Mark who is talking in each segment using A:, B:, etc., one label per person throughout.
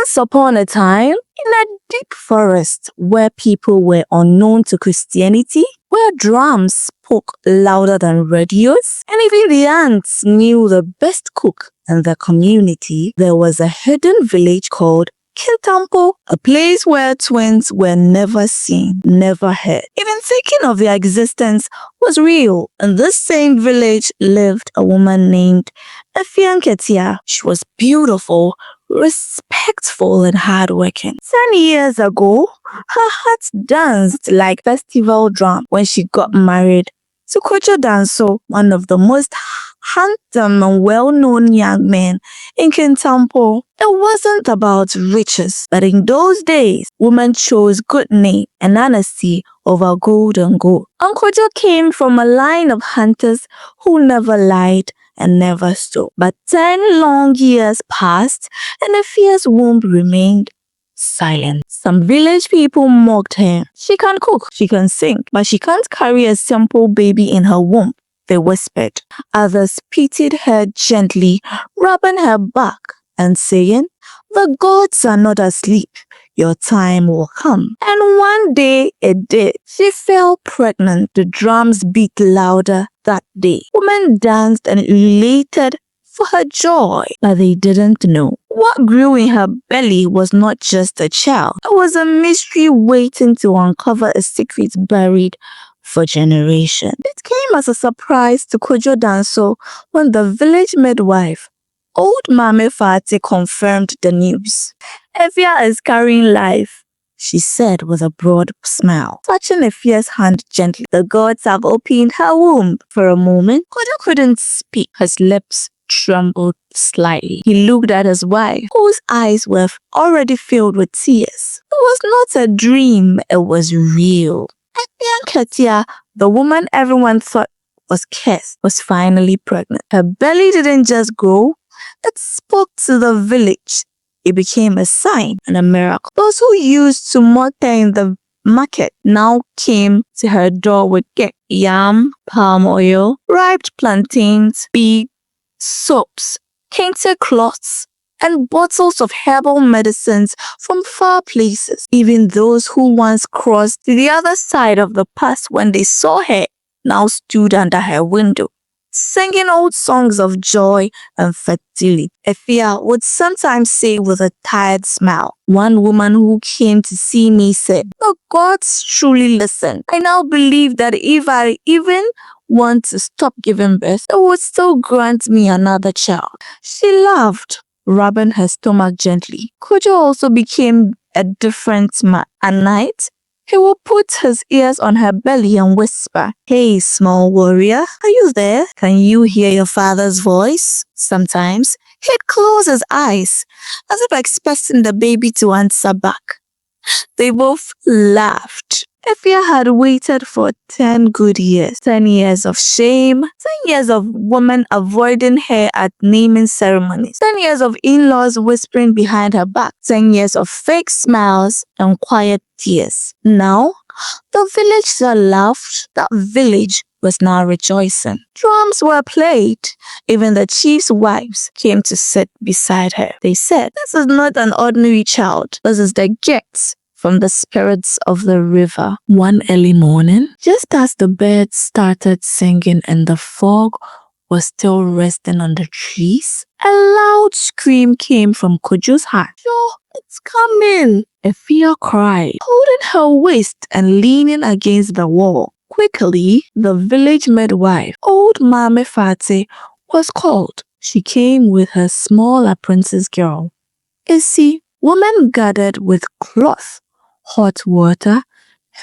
A: Once upon a time, in a deep forest where people were unknown to Christianity, where drums spoke louder than radios, and even the ants knew the best cook in the community, there was a hidden village called Kintampo, a place where twins were never seen, never heard. Even thinking of their existence was real. In this same village lived a woman named Afia. She was beautiful, respectful, and hardworking. 10 years ago, her heart danced like festival drum when she got married to Kojo Danso, one of the most handsome and well-known young men in Kintampo. It wasn't about riches, but in those days, women chose good name and honesty over gold and gold. Kojo came from a line of hunters who never lied and never stole. But 10 long years passed, and Afia's womb remained silent. Some village people mocked her. She can cook, she can sing, but she can't carry a simple baby in her womb, they whispered. Others pitied her gently, rubbing her back and saying, "The gods are not asleep. Your time will come." And one day it did. She fell pregnant. The drums beat louder that day. Women danced and elated for her joy, but they didn't know. What grew in her belly was not just a child. It was a mystery waiting to uncover a secret buried for generations. It came as a surprise to Kojo Danso when the village midwife, Old Mame Fati, confirmed the news. "Afia is carrying life," she said with a broad smile, touching Afia's hand gently. "The gods have opened her womb." For a moment, Kojo couldn't speak. His lips trembled slightly. He looked at his wife, whose eyes were already filled with tears. It was not a dream, it was real. Afia, the woman everyone thought was cursed, was finally pregnant. Her belly didn't just grow, it spoke to the village. It became a sign and a miracle. Those who used to mock her in the market now came to her door with yam, palm oil, ripe plantains, beads, soaps, kente cloths, and bottles of herbal medicines from far places. Even those who once crossed to the other side of the path when they saw her now stood under her window, singing old songs of joy and fertility. Afia would sometimes say with a tired smile. One woman who came to see me said, "The gods truly listen. I now believe that if I even want to stop giving birth, it would still grant me another child." She laughed, rubbing her stomach gently. Kojo also became a different man. At night, he would put his ears on her belly and whisper, "Hey, small warrior, are you there? Can you hear your father's voice?" Sometimes, he'd close his eyes, as if expecting the baby to answer back. They both laughed. Afia had waited for 10 good years. 10 years of shame, 10 years of women avoiding her at naming ceremonies, 10 years of in-laws whispering behind her back, 10 years of fake smiles and quiet tears. Now, the village that laughed, that village was now rejoicing. Drums were played. Even the chief's wives came to sit beside her. They said, "This is not an ordinary child. This is the gift from the spirits of the river." One early morning, just as the birds started singing and the fog was still resting on the trees, a loud scream came from Kojo's heart. "Joe, it's coming!" Afia cried, holding her waist and leaning against the wall. Quickly, the village midwife, Old Mame Fati, was called. She came with her small apprentice girl. Isi, women gathered with cloth, hot water,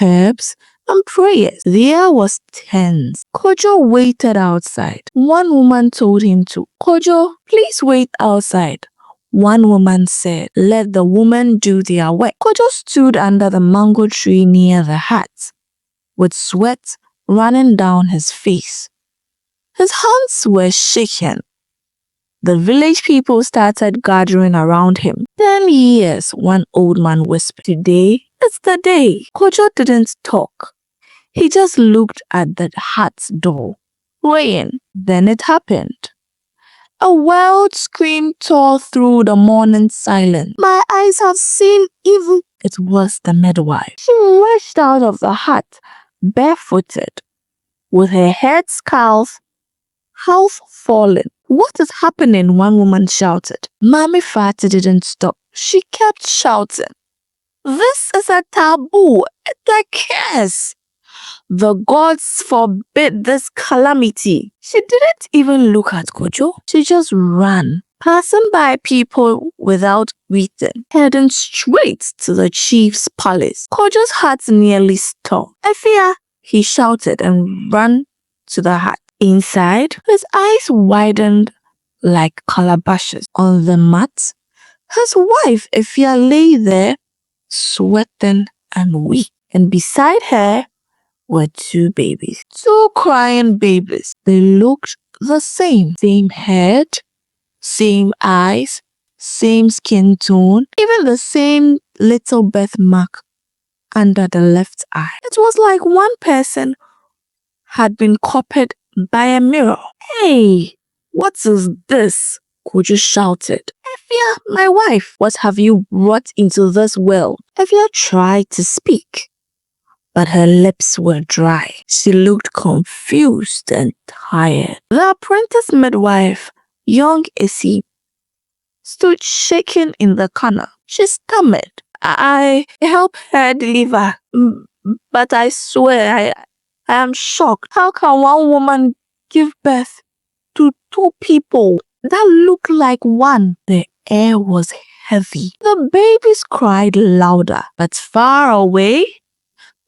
A: herbs, and prayers. The air was tense. Kojo waited outside. One woman told him to. "Kojo, please wait outside." One woman said, "Let the women do their work." Kojo stood under the mango tree near the hut, with sweat running down his face. His hands were shaking. The village people started gathering around him. 10 years, one old man whispered. "Today is the day." Kojo didn't talk. He just looked at the hut's door, praying. Then it happened. A wild scream tore through the morning silence. My eyes have seen evil. It was the midwife. She rushed out of the hut, barefooted, with her head scarf half fallen. What is happening? One woman shouted. Mami Fati didn't stop. She kept shouting. This is a taboo. It's a curse. The gods forbid this calamity. She didn't even look at Kojo. She just ran, passing by people without greeting, heading straight to the chief's palace. Kojo's heart nearly stopped. Afia, he shouted and ran to the hut. Inside, his eyes widened like calabashes. On the mat, his wife Afia lay there, sweating and weak. And beside her were two babies. Two crying babies. They looked the same. Same head, same eyes, same skin tone, even the same little birthmark under the left eye. It was like one person had been copied by a mirror. Hey, what is this? Kojo shouted. Afia, my wife, what have you brought into this world? Afia tried to speak, but her lips were dry. She looked confused and tired. The apprentice midwife, young Essie, stood shaking in the corner. She stammered. I helped her deliver, but I swear I am shocked. How can one woman give birth to two people that look like one? The air was heavy. The babies cried louder, but far away,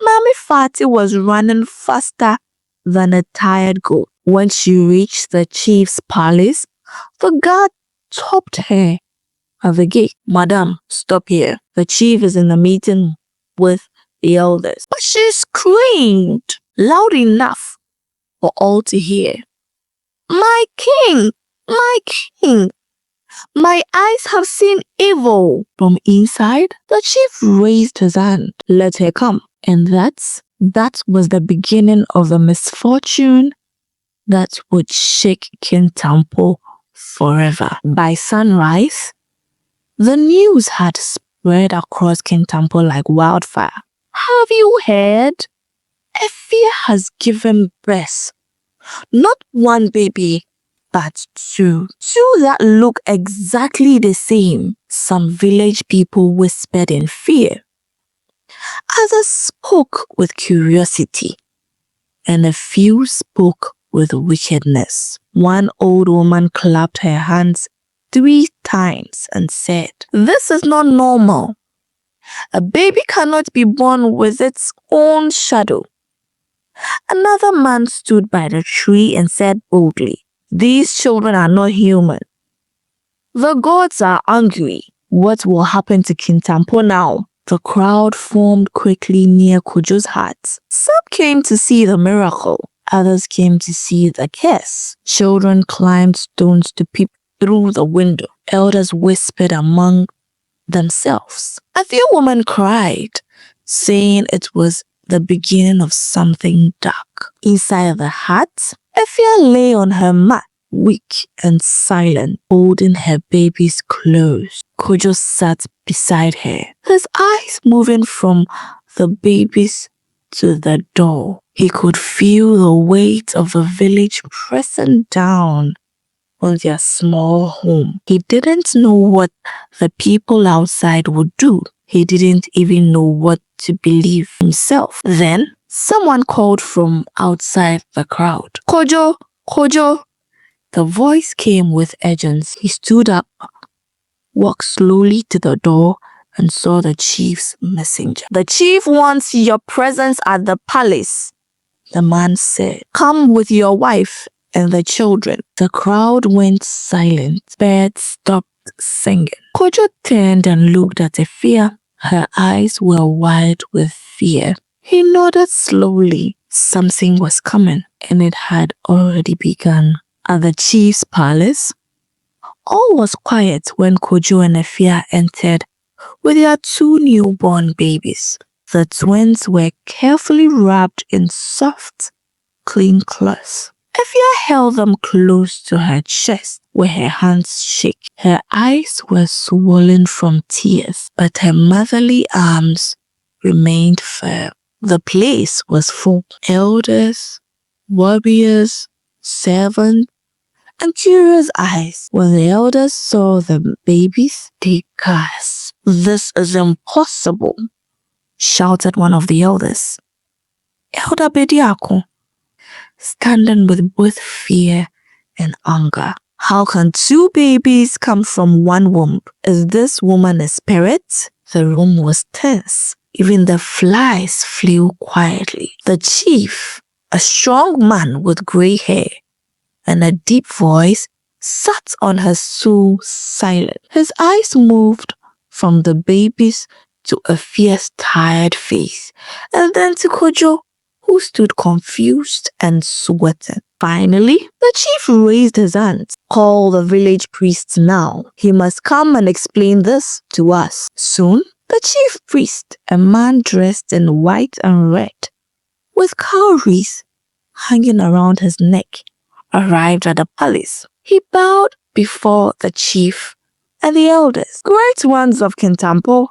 A: Mami Fati was running faster than a tired goat. When she reached the chief's palace, the guard stopped her at the gate. Madam, stop here. The chief is in a meeting with the elders. But she screamed loud enough for all to hear. My king! My king! My eyes have seen evil. From inside, the chief raised his hand. Let her come. And that was the beginning of the misfortune that would shake Kintampo forever. By sunrise, the news had spread across Kintampo like wildfire. Have you heard? Afia has given birth. Not one baby, but two. Two that look exactly the same. Some village people whispered in fear. Others spoke with curiosity, and a few spoke with wickedness. One old woman clapped her hands 3 times and said, "This is not normal. A baby cannot be born with its own shadow." Another man stood by the tree and said boldly, "These children are not human. The gods are angry. What will happen to Kintampo now?" The crowd formed quickly near Kojo's hut. Some came to see the miracle. Others came to see the curse. Children climbed stones to peep through the window. Elders whispered among themselves. A few women cried, saying it was the beginning of something dark. Inside the hut, Afia lay on her mat, weak and silent, holding her baby's clothes. Kojo sat beside her, his eyes moving from the babies to the door. He could feel the weight of the village pressing down on their small home. He didn't know what the people outside would do. He didn't even know what to believe himself. Then, someone called from outside the crowd. "Kojo! Kojo!" The voice came with urgency. He stood up, walked slowly to the door, and saw the chief's messenger. "The chief wants your presence at the palace," the man said. "Come with your wife and the children." The crowd went silent. Birds stopped singing. Kojo turned and looked at Afia. Her eyes were wide with fear. He nodded slowly. Something was coming, and it had already begun. At the chief's palace, all was quiet when Kojo and Afia entered with their 2 newborn babies. The twins were carefully wrapped in soft, clean cloths. Afia held them close to her chest where her hands shook. Her eyes were swollen from tears, but her motherly arms remained firm. The place was full. Elders, warriors, servants, and curious eyes. When the elders saw the babies, they gasped. "This is impossible," shouted one of the elders. Elder Bediako, standing with both fear and anger. "How can two babies come from one womb? Is this woman a spirit?" The room was tense. Even the flies flew quietly. The chief, a strong man with gray hair and a deep voice, sat on her stool silent. His eyes moved from the babies to a fierce, tired face, and then to Kojo, who stood confused and sweating. Finally, the chief raised his hand. "Call the village priest now. He must come and explain this to us." Soon, the chief priest, a man dressed in white and red, with cowries hanging around his neck, arrived at the palace. He bowed before the chief and the elders. "Great ones of Kintampo,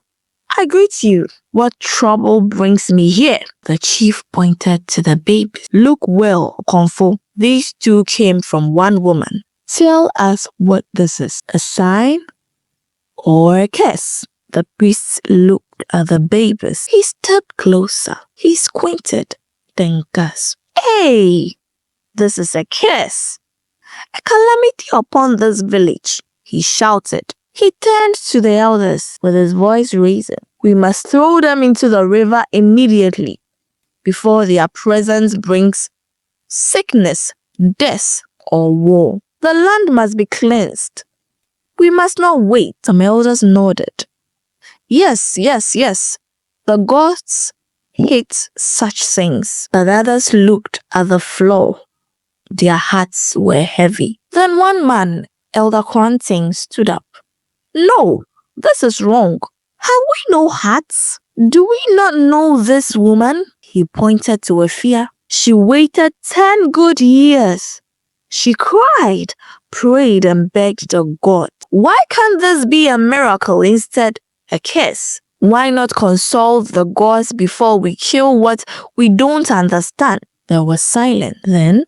A: I greet you. What trouble brings me here?" The chief pointed to the babies. "Look well, Okonfo. These two came from one woman. Tell us what this is, a sign or a curse?" The priest looked at the babies. He stepped closer. He squinted, then gasped. "Hey! This is a curse. A calamity upon this village," he shouted. He turned to the elders with his voice raising. "We must throw them into the river immediately before their presence brings sickness, death, or war. The land must be cleansed. We must not wait." Some elders nodded. Yes. The gods hate such things." But others looked at the floor. Their hearts were heavy. Then one man, Elder Kwanting, stood up. "No, this is wrong. Have we no hearts? Do we not know this woman?" He pointed to Afia. "She waited 10 good years. She cried, prayed, and begged the God. Why can't this be a miracle instead a curse? Why not consult the gods before we kill what we don't understand?" There was silence. Then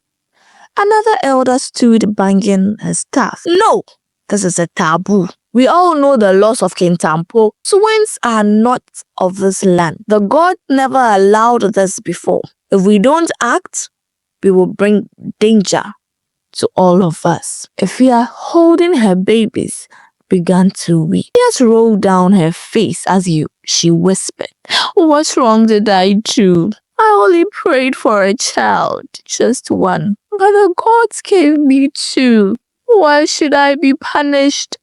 A: another elder stood banging his staff. "No, this is a taboo. We all know the laws of Kintampo. Twins are not of this land. The god never allowed this before. If we don't act, we will bring danger to all of us." Afia, holding her babies, began to weep. Tears rolled down her face as she whispered, "What wrong did I do? I only prayed for a child, just one. But the gods gave me 2. Why should I be punished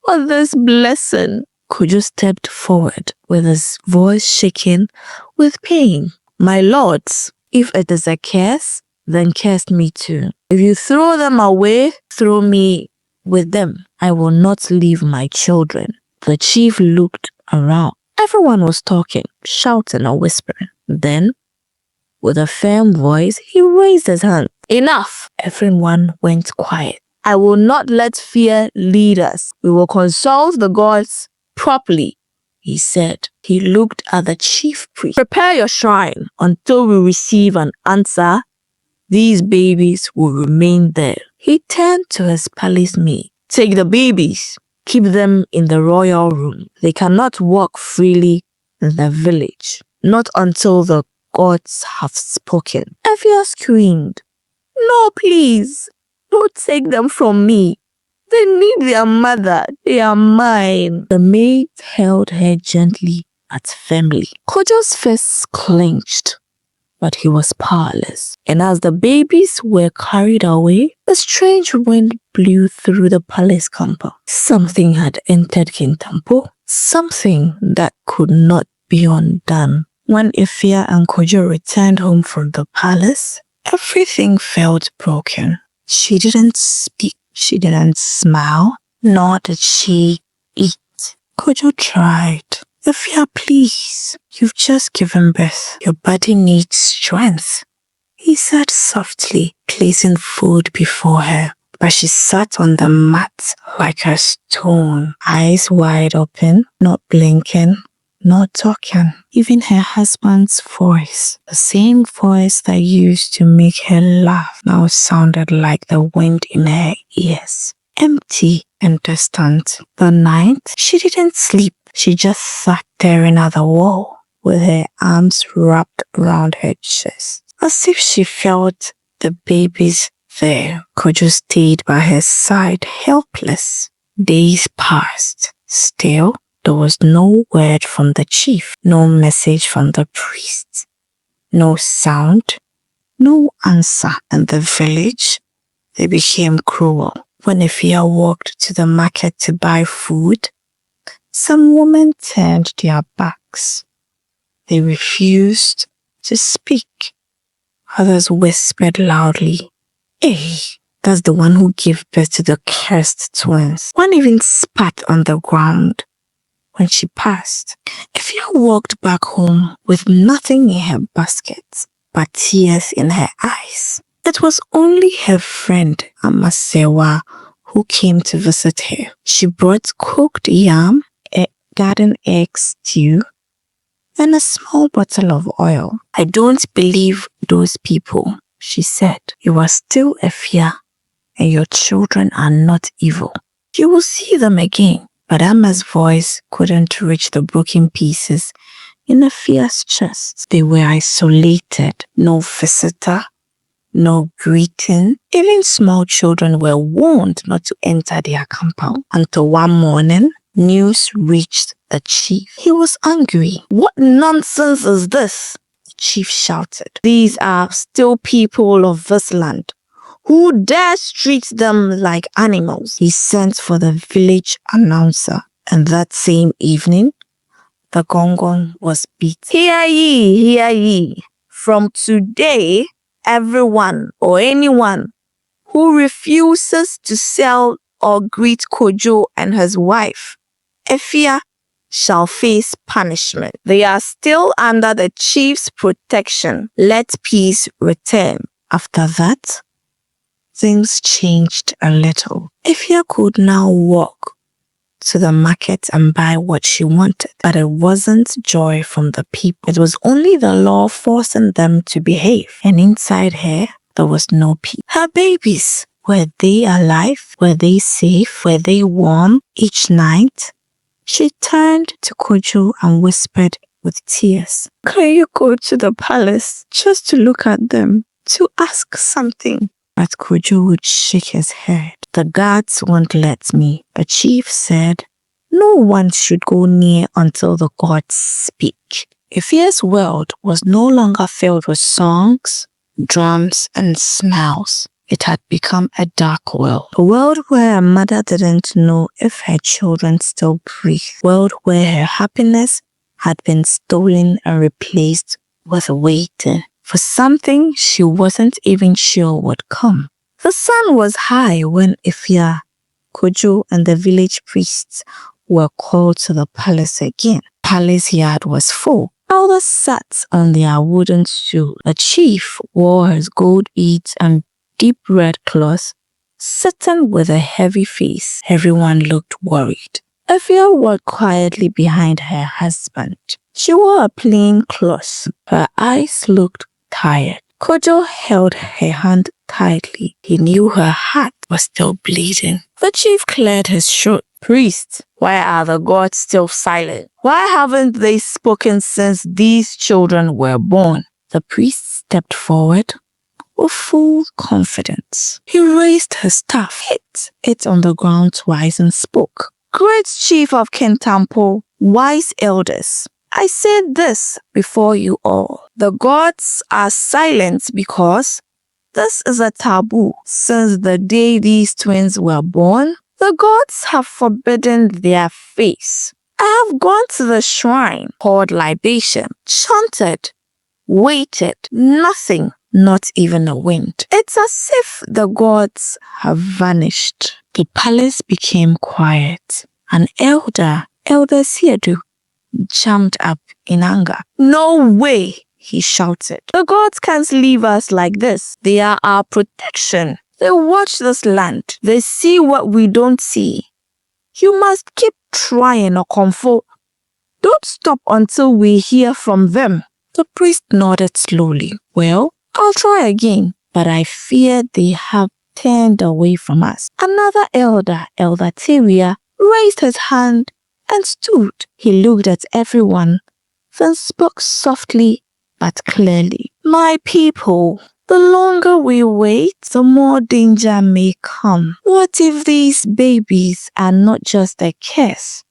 A: for this blessing?" Kojo stepped forward with his voice shaking with pain. "My lords, if it is a curse, then curse me too. If you throw them away, throw me with them. I will not leave my children." The chief looked around. Everyone was talking, shouting or whispering. Then, with a firm voice, he raised his hand. "Enough!" Everyone went quiet. "I will not let fear lead us. We will consult the gods properly," he said. He looked at the chief priest. "Prepare your shrine. Until we receive an answer, these babies will remain there." He turned to his palace maid. "Take the babies. Keep them in the royal room. They cannot walk freely in the village. Not until the gods have spoken." Afia screamed. "No, please. Don't take them from me. They need their mother. They are mine." The maid held her gently but firmly. Kojo's fists clenched, but he was powerless. And as the babies were carried away, a strange wind blew through the palace compound. Something had entered Kintampo, something that could not be undone. When Afia and Kojo returned home from the palace, everything felt broken. She didn't speak, she didn't smile, nor did she eat. Kojo tried. "Afia, please, you've just given birth. Your body needs strength. he said softly, placing food before her. But she sat on the mat like a stone, eyes wide open, not blinking, not talking. Even her husband's voice, the same voice that used to make her laugh, now sounded like the wind in her ears. Empty and distant. The night, she didn't sleep. She just sat staring at the wall with her arms wrapped around her chest, as if she felt the babies there. Kojo stayed by her side, helpless. Days passed. Still, there was no word from the chief, no message from the priest, no sound, no answer. In the village, they became cruel. When Afia walked to the market to buy food, some women turned their backs. They refused to speak. Others whispered loudly, "Hey, that's the one who gave birth to the cursed twins." One even spat on the ground when she passed. Afia walked back home with nothing in her basket but tears in her eyes. It was only her friend Amasewa who came to visit her. She brought cooked yam, a garden egg stew, and a small bottle of oil. "I don't believe those people," she said. "You are still Afia, and your children are not evil. You will see them again." But Ama's voice couldn't reach the broken pieces in Afia's chest. They were isolated. No visitor, no greeting. Even small children were warned not to enter their compound. Until one morning, news reached the chief. He was angry. "What nonsense is this?" the chief shouted. "These are still people of this land. Who dares treat them like animals?" He sent for the village announcer, and that same evening, the gong was beat. "Hear ye, hear ye. From today, everyone or anyone who refuses to sell or greet Kojo and his wife, Afia, shall face punishment. They are still under the chief's protection. Let peace return." After that, things changed a little. Afia could now walk to the market and buy what she wanted, but it wasn't joy from the people. It was only the law forcing them to behave, and inside her, there was no peace. Her babies, were they alive? Were they safe? Were they warm? Each night, she turned to Kojo and whispered with tears, "Can you go to the palace just to look at them, to ask something?" But Kojo would shake his head. "The guards won't let me." The chief said, "No one should go near until the gods speak." Afia's world was no longer filled with songs, drums, and smiles. It had become a dark world. A world where a mother didn't know if her children still breathed. A world where her happiness had been stolen and replaced with waiting for something she wasn't even sure would come. The sun was high when Afia, Kojo, and the village priests were called to the palace again. Palace yard was full. Elders sat on their wooden stool. The chief wore his gold beads and deep red cloth, sitting with a heavy face. Everyone looked worried. Afia walked quietly behind her husband. She wore a plain cloth. Her eyes looked tired. Kojo held her hand tightly. He knew her heart was still bleeding. The chief cleared his throat. "Priest, why are the gods still silent? Why haven't they spoken since these children were born?" The priest stepped forward with full confidence. He raised his staff, hit it on the ground twice, and spoke. "Great chief of Kintampo, wise elders, I said this before you all. The gods are silent because this is a taboo. Since the day these twins were born, the gods have forbidden their face. I have gone to the shrine, poured libation, chanted, waited, nothing, not even a wind. It's as if the gods have vanished." The palace became quiet. An elder Siedu, jumped up in anger. "No way! he shouted. The gods can't leave us like this. They are our protection. They watch this land. They see what we don't see. You must keep trying, Okomfo. Don't stop until we hear from them. The priest nodded slowly. Well, I'll try again, but I fear they have turned away from us. Another elder, Elder Teria, raised his hand and stood. He looked at everyone, then spoke softly but clearly. My people, the longer we wait, the more danger may come. What if these babies are not just a curse,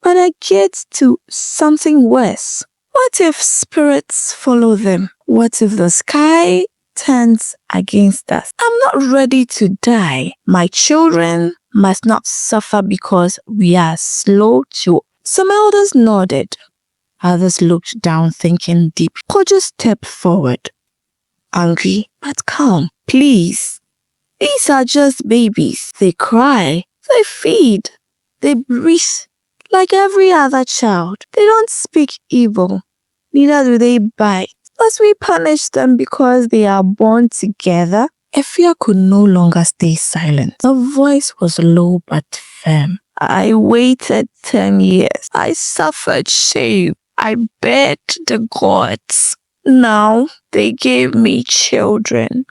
A: but a gate to something worse? What if spirits follow them? What if the sky turns against us? I'm not ready to die. My children must not suffer because we are slow to. Some elders nodded. Others looked down, thinking deep. Kojo stepped forward, angry but calm. Please, these are just babies. They cry, they feed, they breathe like every other child. They don't speak evil, neither do they bite. Must we punish them because they are born together? Afia could no longer stay silent. Her voice was low but firm. I waited 10 years. I suffered shame. I begged the gods. Now they gave me children,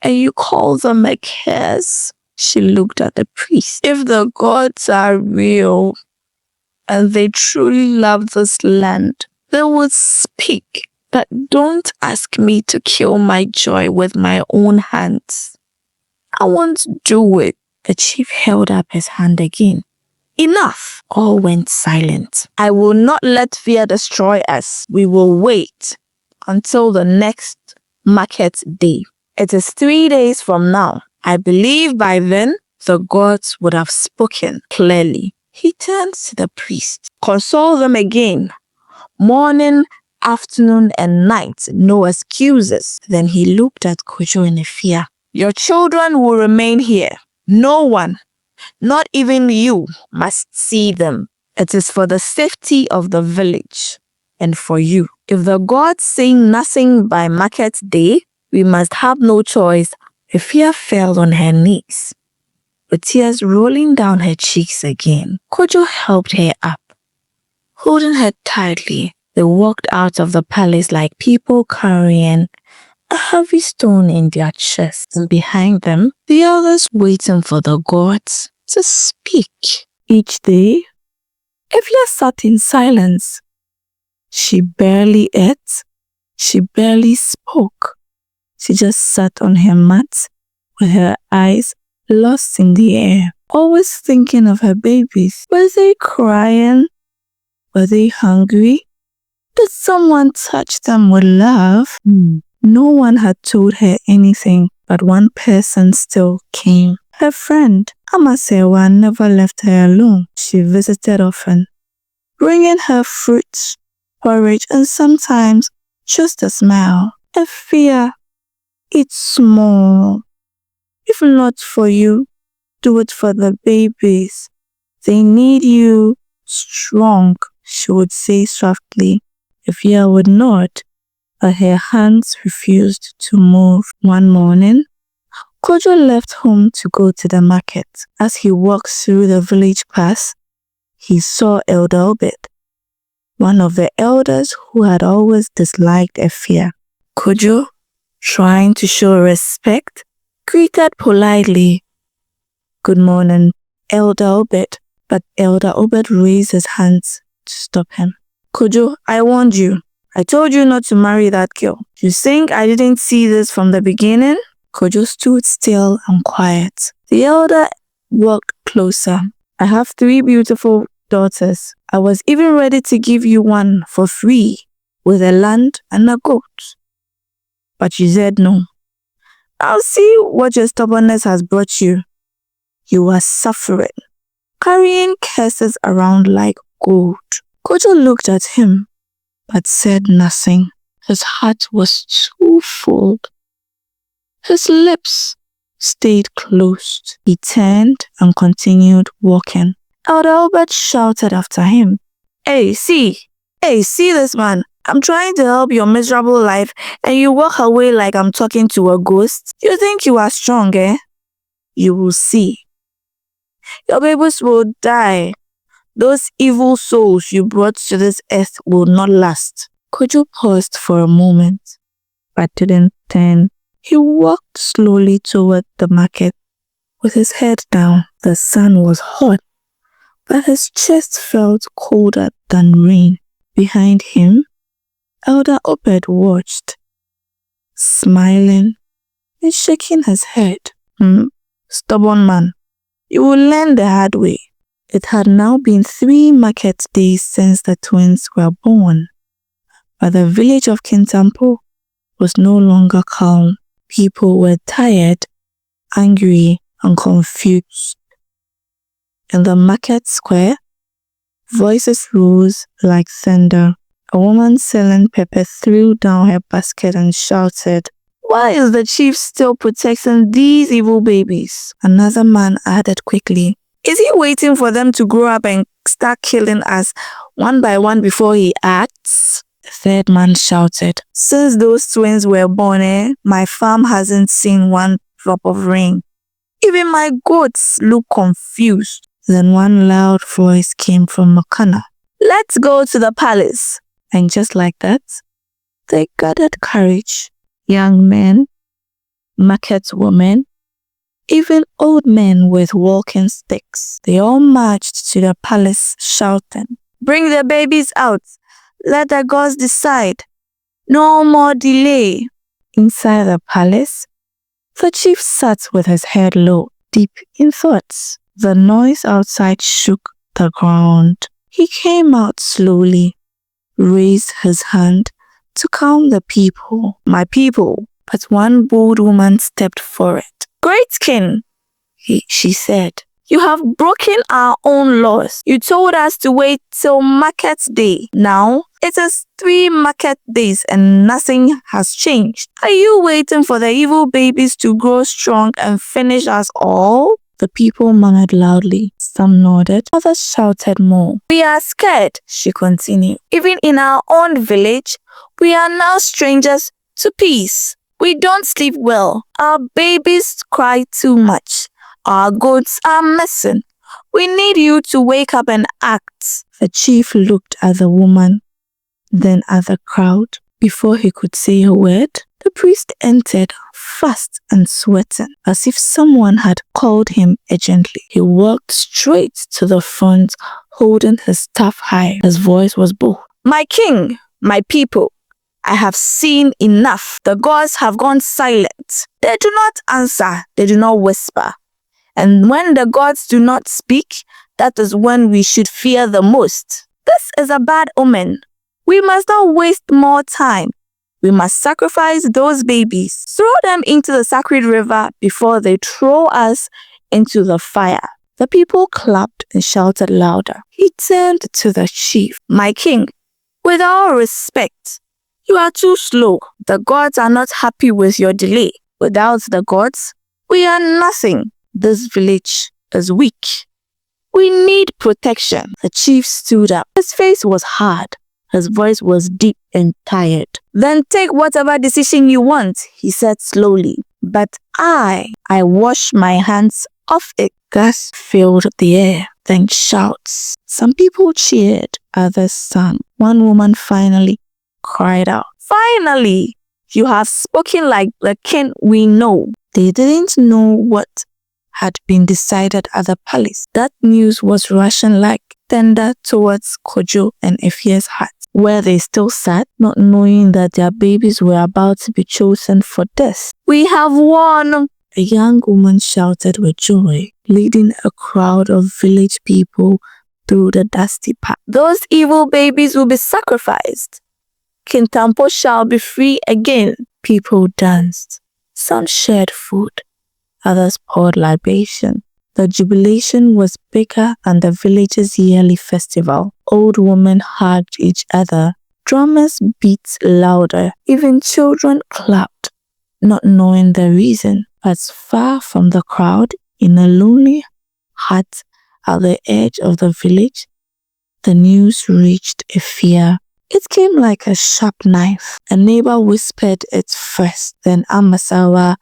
A: and you call them a curse? She looked at the priest. If the gods are real, and they truly love this land, they would speak. But don't ask me to kill my joy with my own hands. I won't do it. The chief held up his hand again. Enough! All went silent. I will not let fear destroy us. We will wait until the next market day. It is 3 days from now. I believe by then the gods would have spoken clearly. He turned to the priest. Console them again. Morning, afternoon, and night. No excuses. Then he looked at Kojo in fear. Your children will remain here. No one, not even you, must see them. It is for the safety of the village and for you. If the gods say nothing by market day, we must have no choice. Afia fell on her knees, with tears rolling down her cheeks again. Kojo helped her up. Holding her tightly, they walked out of the palace like people carrying a heavy stone in their chests, and behind them, the others waiting for the gods to speak. Each day, Afia sat in silence. She barely ate. She barely spoke. She just sat on her mat with her eyes lost in the air, always thinking of her babies. Were they crying? Were they hungry? Did someone touch them with love? No one had told her anything, but one person still came. Her friend, Amasewa, never left her alone. She visited often, bringing her fruits, porridge, and sometimes just a smile. Afia, eat small. If not for you, do it for the babies. They need you strong, she would say softly. Afia would nod, but her hands refused to move. One morning, Kojo left home to go to the market. As he walked through the village path, he saw Elder Obed, one of the elders who had always disliked Afia. Kojo, trying to show respect, greeted politely. Good morning, Elder Obed. But Elder Obed raised his hands to stop him. Kojo, I warned you. I told you not to marry that girl. You think I didn't see this from the beginning? Kojo stood still and quiet. The elder walked closer. I have 3 beautiful daughters. I was even ready to give you one for free with a land and a goat. But you said no. I'll see what your stubbornness has brought you. You are suffering, carrying curses around like gold. Kojo looked at him, but said nothing. His heart was too full. His lips stayed closed. He turned and continued walking. Elder Albert shouted after him, Hey, see this man. I'm trying to help your miserable life and you walk away like I'm talking to a ghost? You think you are strong, eh? You will see. Your babies will die. Those evil souls you brought to this earth will not last. Kojo paused for a moment, but didn't turn. He walked slowly toward the market with his head down. The sun was hot, but his chest felt colder than rain. Behind him, Elder Obed watched, smiling and shaking his head. Stubborn man, you will learn the hard way. It had now been 3 market days since the twins were born, but the village of Kintampo was no longer calm. People were tired, angry, and confused. In the market square, voices rose like thunder. A woman selling pepper threw down her basket and shouted, "Why is the chief still protecting these evil babies?" Another man added quickly, "Is he waiting for them to grow up and start killing us one by one before he acts?" The third man shouted, "Since those twins were born, my farm hasn't seen one drop of rain. Even my goats look confused." Then one loud voice came from Makana. "Let's go to the palace." And just like that, they gathered courage. Young men, market women, even old men with walking sticks. They all marched to the palace shouting, "Bring the babies out. Let the gods decide. No more delay." Inside the palace, the chief sat with his head low, deep in thoughts. The noise outside shook the ground. He came out slowly, raised his hand to calm the people. "My people." But one bold woman stepped forward. "Great king," she said, "you have broken our own laws. You told us to wait till market day. Now it is 3 market days and nothing has changed. Are you waiting for the evil babies to grow strong and finish us all?" The people murmured loudly. Some nodded, others shouted more. "We are scared," she continued. "Even in our own village, we are now strangers to peace. We don't sleep well. Our babies cry too much. Our goats are missing. We need you to wake up and act." The chief looked at the woman, then at the crowd. Before he could say a word, the priest entered, fast and sweating, as if someone had called him urgently. He walked straight to the front, holding his staff high. His voice was bold. "My king, my people, I have seen enough. The gods have gone silent. They do not answer, they do not whisper. And when the gods do not speak, that is when we should fear the most. This is a bad omen. We must not waste more time. We must sacrifice those babies, throw them into the sacred river before they throw us into the fire." The people clapped and shouted louder. He turned to the chief. "My king, with all respect, you are too slow. The gods are not happy with your delay. Without the gods, we are nothing. This village is weak. We need protection." The chief stood up. His face was hard. His voice was deep and tired. "Then take whatever decision you want," he said slowly. "But I wash my hands off it." Gas filled the air, then shouts. Some people cheered, others sang. One woman finally cried out, "Finally, you have spoken like the king we know." They didn't know what had been decided at the palace. That news was rushing like thunder towards Kojo and Afia's heart, where they still sat, not knowing that their babies were about to be chosen for death. "We have won!" A young woman shouted with joy, leading a crowd of village people through the dusty path. "Those evil babies will be sacrificed. Kintampo shall be free again." People danced. Some shared food. Others poured libation. The jubilation was bigger than the village's yearly festival. Old women hugged each other. Drummers beat louder. Even children clapped, not knowing the reason. But far from the crowd, in a lonely hut at the edge of the village, the news reached Afia. It came like a sharp knife. A neighbor whispered it first, then Amasawa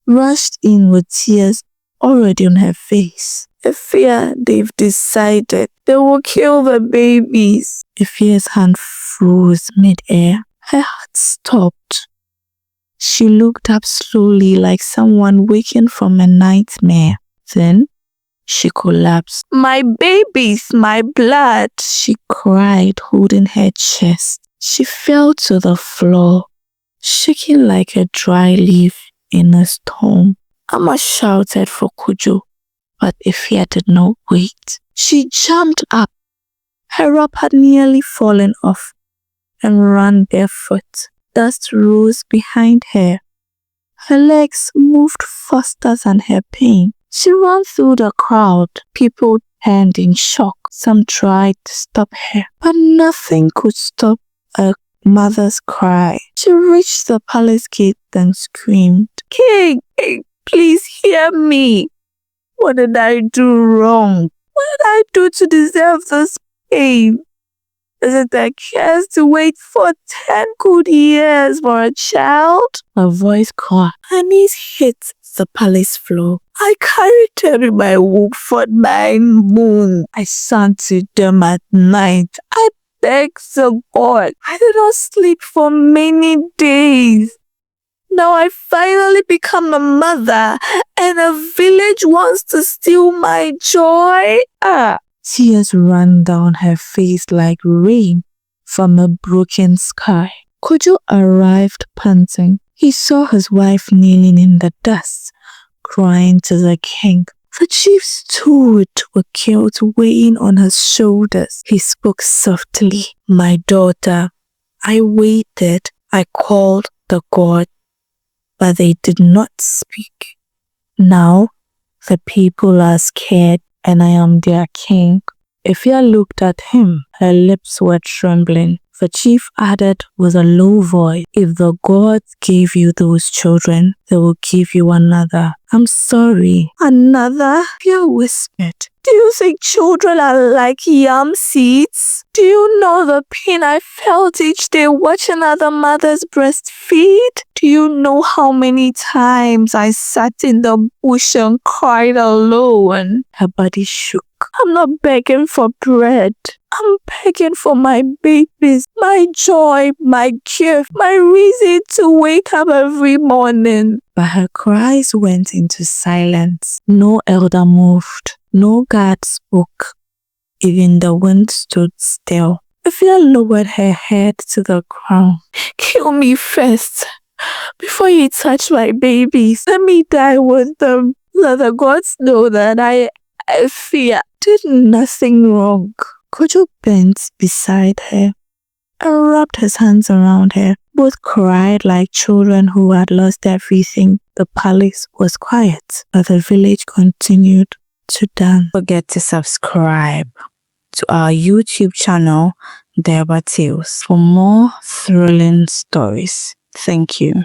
A: rushed in with tears already on her face. Afia, they've decided they will kill the babies. Afia's hand froze mid-air. Her heart stopped. She looked up slowly like someone waking from a nightmare. Then she collapsed. "My babies, my blood," she cried, holding her chest. She fell to the floor, shaking like a dry leaf in a storm. Amma shouted for Kojo, but Afia did not wait. She jumped up. Her robe had nearly fallen off and ran barefoot. Dust rose behind her. Her legs moved faster than her pain. She ran through the crowd. People turned in shock. Some tried to stop her, but nothing could stop a mother's cry. She reached the palace gate and screamed, "King, please hear me. What did I do wrong? What did I do to deserve this pain? Is it a curse to wait for 10 good years for a child?" Her voice cracked. Her knees hit the palace floor. "I carried her in my womb for 9 moons. I sang to them at night. I begged the God. I did not sleep for many days. Now I finally become a mother and a village wants to steal my joy." Tears ran down her face like rain from a broken sky. Kojo arrived panting. He saw his wife kneeling in the dust, crying to the king. The chief stood with guilt weighing on his shoulders. He spoke softly. "My daughter, I waited. I called the god, but they did not speak. Now the people are scared and I am their king." Afia looked at him. Her lips were trembling. The chief added with a low voice, "If the gods gave you those children, they will give you another." "I'm sorry." "Another?" Afia whispered. "Do you think children are like yam seeds? Do you know the pain I felt each day watching other mothers breastfeed? Do you know how many times I sat in the bush and cried alone?" Her body shook. "I'm not begging for bread. I'm begging for my babies, my joy, my gift, my reason to wake up every morning." But her cries went into silence. No elder moved. No guard spoke. Even the wind stood still. Afia lowered her head to the ground. "Kill me first, before you touch my babies. Let me die with them. Let the gods know that I Afia did nothing wrong." Kojo bent beside her and rubbed his hands around her. Both cried like children who had lost everything. The palace was quiet, but the village continued to dance. Don't forget to subscribe to our YouTube channel, Derba Tales, for more thrilling stories. Thank you.